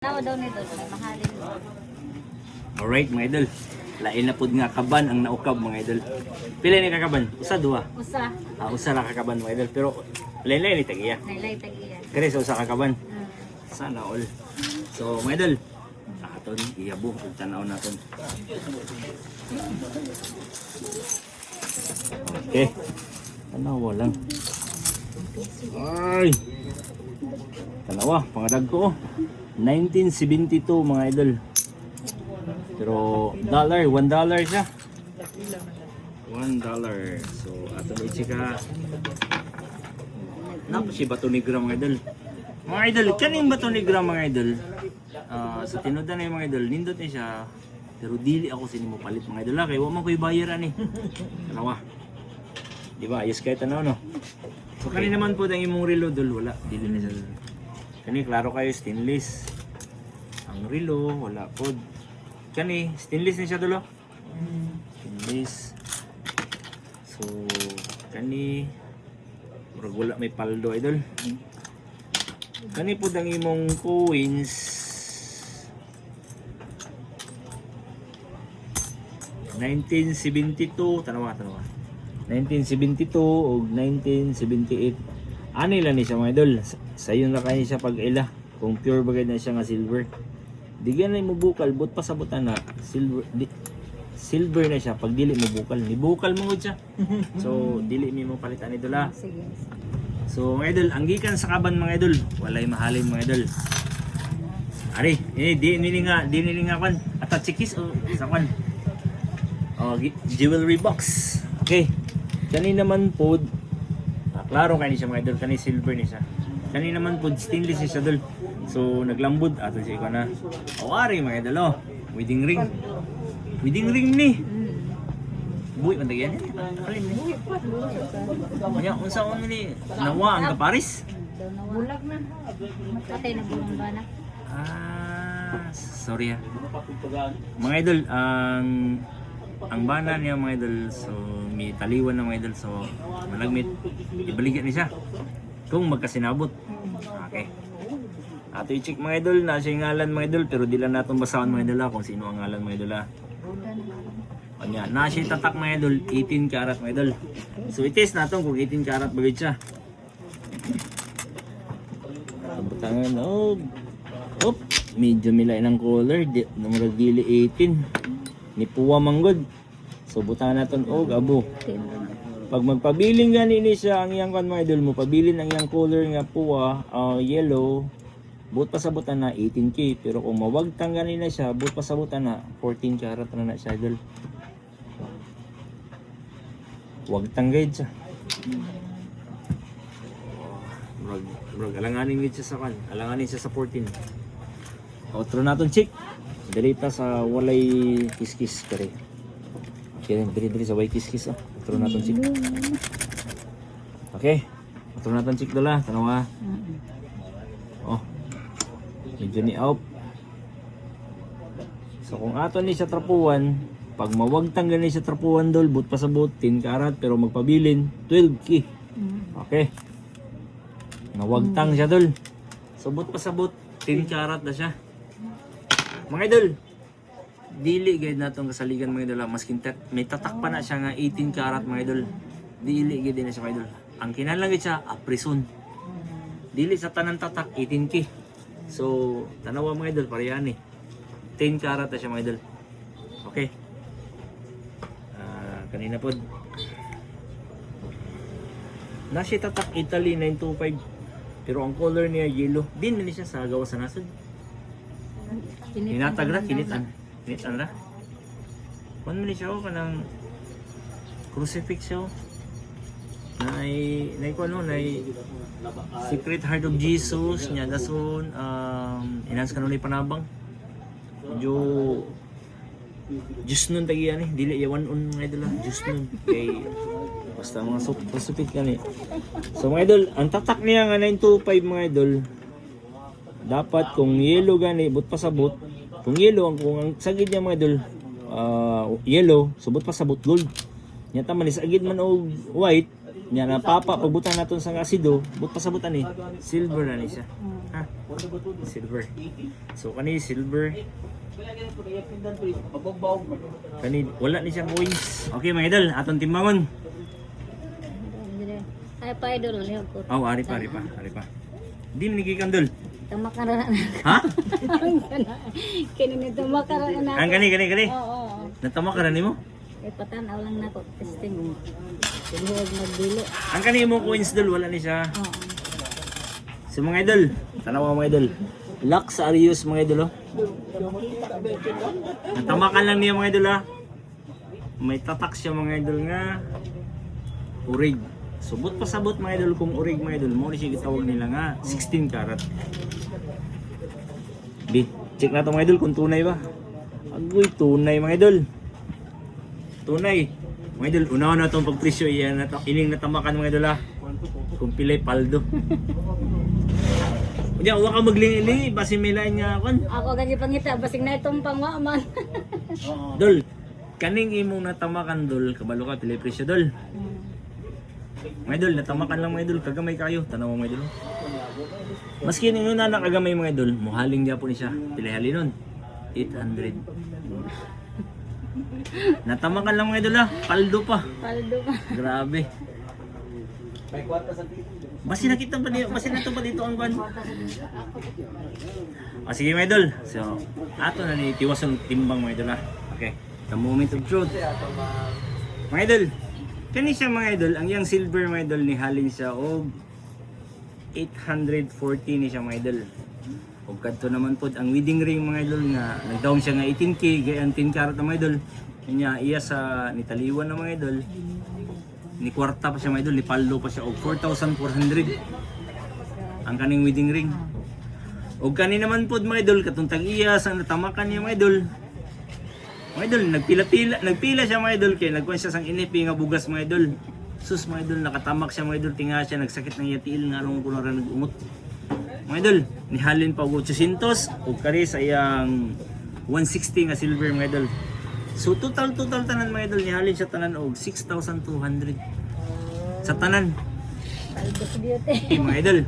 Nawa daw nito, mahalin mo. Alright mga idol. Lain na pud nga kaban ang naukab mga idol. Pila ni kakaban? Usa duha. Usa. Usa ra kakaban mga idol pero lain-lain ni tagiya. Nailay tagiya. Kare sa usa kakaban. Sana all. So mga idol, aton iyabo ug tan-aw naton. Okay. Tanawa lang. Ay. Tanawa, pangadag ko. 1972 mga idol. Pero $1 siya. $1. So ato ni chika. Napo si bato ni gram mga idol. Mga idol, kaning bato ni gram mga idol. Sa tinudan na yung mga idol, nindot ni siya. Pero dili ako sinimo palit mga idol. Kaya wa man ko'y bayaran eh. Tanawa. Di ba? Ayos kahit ano no. So kani naman po ang imong relo dol wala. Dili na siya. Kani klaro kayo stainless. Ang relo wala pod. Kani stainless ni siya dolo. Stainless. So kani murag wala may paldo idol. Kani pod ang imong coins. 1972 tanawa. 1972 o 1978. Ani lang ni siya mga idol. Sayon na kayo siya pag-ila. Kung pure bagay na siya nga silver. Digyan na mo bukal, but pa sa butan na silver na siya pag dili mo bukal. Ni bukal mo gud siya. So dili mi mo palitan idol ha. Sige. So mga idol, ang gikan sa kaban mga idol, walay mahalin mga idol. Ari, di nili nga kan atachikis o sa kan. Jewelry box. Okay. Kani naman po, klaro kani siya mga idol, kani silver ni siya. Kani naman po stainless ni siya dol. So naglambod ato siya ko na. Awari mga idol oh. Wedding ring. Wedding ring ni. Buhi man tagyan. Alin ni? Nya unsa on ni? Nawa ang kaparis. Bulag na. Matay na bulang ba na? Sorry ha. Mga idol, ang bana niya mga idol, so may taliwan na mga idol, so malagmit ibaligyan ni siya kung magkasinabot. Okay, ato i-check mga idol na siya ngalan mga idol, pero di lang natin basahan mga idol kung sino ang ngalan mga idol kanya na siya tatak mga idol, 18 karat mga idol. So i-test natin kung 18 karat bagay siya. Butangan op medyo milay ng color numero dili 18 ni puwa manggod. So butangan naton og abo. Pag magpabiling gani ni siya ang iyang kan mga idol mo, pabilin ang iyang color nga puwa, yellow, but pasabutan na 18K. Pero kung mawagtang gani na siya, but pasabutan na 14 karat na siya idol. Wagtang guide siya. Bro, alanganin gid siya sa kan. Alanganin siya sa 14. Outro naton check. Dirita sa walay kiskis kare. Kaya diri sa walay kiskis Outro naton check. Okay. Outro naton check dala, tanawa. Oh. Medyo ni out. So kung ato ni sa trapuan, pag mawagtang gani sa trapuan dol, but pasabot 10 karat pero magpabilin 12K. Okay. Nawagtang siya dol. So but pasabot 10 karat na siya. Mga idol, dili gayud natong kasaligan mga idol, maskin may tatak pa na siya nga 18 karat mga idol. Dili gayud na siya mga idol. Ang kinahanglan gid siya aprison. Dili sa tanan tatak 18K. So tanawa mga idol pareha ni. 10 karat na siya mga idol. Okay. Kanina pod. Na siya tatak Italy 925. Pero ang color niya yellow. Din ni siya sa gawa sa nasod. Hinatag ra, kinitan ra. Kung man siya o kanang crucifix siya o. Nay ko ano, nay Secret Heart of Jesus niya dason, enhance kanunay panabang. Medyo Diyos nun tagiyan eh, dili yawan un mga idol Diyos nun. Kay basta mga crucifix yan eh. So mga idol, ang tatak niya nga 925 mga idol. Dapat kung yellow gani, but pasabot. Kung yellow, kung ang sagid niya mga idol, yellow, subot pasabot gold. Nyata man isagid man og white, Nya na papa pagbutang naton sa asido, but pasabutan ni silver na ni siya. Ha? Silver. So kani silver. Kani wala ni siyang coins. Okay mga idol, aton timbangon. Ay pa idol liog ko. Oh, ari pa. Di manigikan dol. Tumakara na. Ha? Kini ni tumakara na. Ang gani. Oo. Natama ka na nimo? Eh patanaw lang nako testing. Tinuod magdili. Ang kani mo coins dol wala ni siya. Oo. So mga idol, tanaw mga idol. Lux Arius mga idol oh. Natamakan lang niya mga idol ah. May tatak siya mga idol nga urig. Subot pasabot mga idol kung urig mga idol. Mo ni siya gitawag nila nga 16 karat. Di, check na to mga idol kung tunay ba. Agoy, tunay mga idol. Tunay. Mga idol, una na itong pagpresyo iyan na to. Ining natamakan mga idol ah. Kung pilay paldo. Diyan, huwag ka maglingi-lingi, basi may lain nga kon. Ako gagi pangita basig na itong pangwaman. Dol, kaning imong natamakan dol, kabalo ka pilay presyo dol. Mga idol, natamakan lang mga idol, kagamay kayo, tanaw mo mga idol. Maski ninyo na nakagamay mga idol, muhaling niya po ni siya, pilay halin nun, 800. Natamakan lang mga idol ah, paldo pa. Paldo pa. Grabe. Basi nakita pa dito, basi nato pa dito ang ban. Sige mga idol, so ato na ni tiwason timbang mga idol ah. Okay, the moment of truth. Mga idol, kani siya mga idol, ang yang silver mga idol ni halin siya og 840 ni siya mga idol. Ug kadto naman pod ang wedding ring mga idol nga nagdaom siya nga 18k gayan 10 karat na mga idol. Kanya iya sa nitaliwan na mga idol. Ni kwarta pa siya mga idol, ni paldo pa siya og 4,400. Ang kaning wedding ring. Og kani naman pod mga idol katong tag-iya sa natamakan niya mga idol. Mga idol, nagpila siya mga idol kay nagkuha siya sang inipi nga bugas mga idol. Sus mga idol, nakatamak siya mga idol, tinga siya nagsakit ng yatiil nga anong kuno ra nag-umot. Mga idol, nihalin pa og 800 ug kari sa iyang 160 nga silver mga idol. So total tanan mga idol nihalin siya tanan og 6,200 sa tanan. Paldo sa beauty. Mga idol.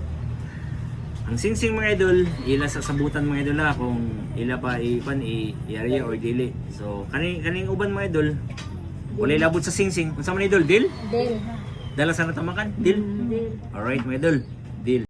Ang singsing mga idol, ila sa sabutan mga idol ah, kung ila pa i-area or dili. So kaning uban mga idol, wala labot sa singsing. Unsa man idol? Deal? Del. Dala sa natamakan? Deal? Del. Alright mga idol.